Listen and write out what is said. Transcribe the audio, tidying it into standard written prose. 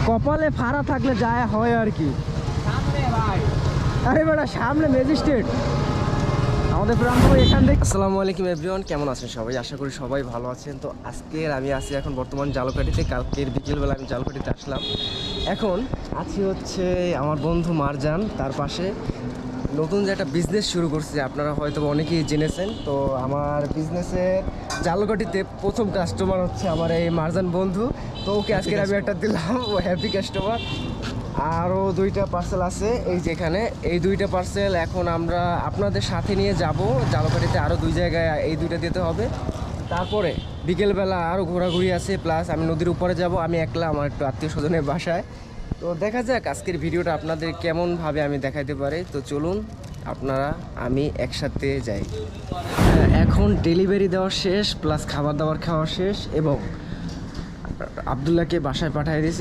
কপালে ফাড়া থাকলে যায় হয় আর কি। আরে বেটা সামনে ম্যাজিস্ট্রেট আমাদের প্রান্ত এখান থেকে। আসসালামু আলাইকুম এভরিওয়ান, কেমন আছেন সবাই? আশা করি সবাই ভালো আছেন। তো আজকের আমি আছি এখন বর্তমান জালকাঠিতে। কালকের বিকেলবেলা আমি জালকাঠিতে আসলাম। এখন আছি হচ্ছে আমার বন্ধু মারজান, তার পাশে নতুন যে একটা বিজনেস শুরু করছে, আপনারা হয়তো অনেকেই জেনেছেন। তো আমার বিজনেসে জালকাঠিতে প্রথম কাস্টমার হচ্ছে আমার এই মারজান বন্ধু। তো ওকে আজকের আমি একটা দিলাম, ও হ্যাপি কাস্টমার। আরও 2টা পার্সেল আছে এই যেখানে। এই 2টা পার্সেল এখন আমরা আপনাদের সাথে নিয়ে যাব জালকাঠিতে। আরও 2 জায়গায় এই 2টা দিতে হবে। তারপরে বিকেলবেলা আরও ঘোরাঘুরি আছে, প্লাস আমি নদীর উপরে যাব। আমি একলা, আমার একটু আত্মীয় স্বজনের বাসায়। তো দেখা যাক আজকের ভিডিওটা আপনাদের কেমনভাবে আমি দেখাইতে পারি। তো চলুন আপনারা আমি একসাথে যাই। এখন ডেলিভারি দেওয়া শেষ, প্লাস খাবার দাবার খাওয়া শেষ, এবং আবদুল্লাহকে বাসায় পাঠিয়ে দিয়েছি।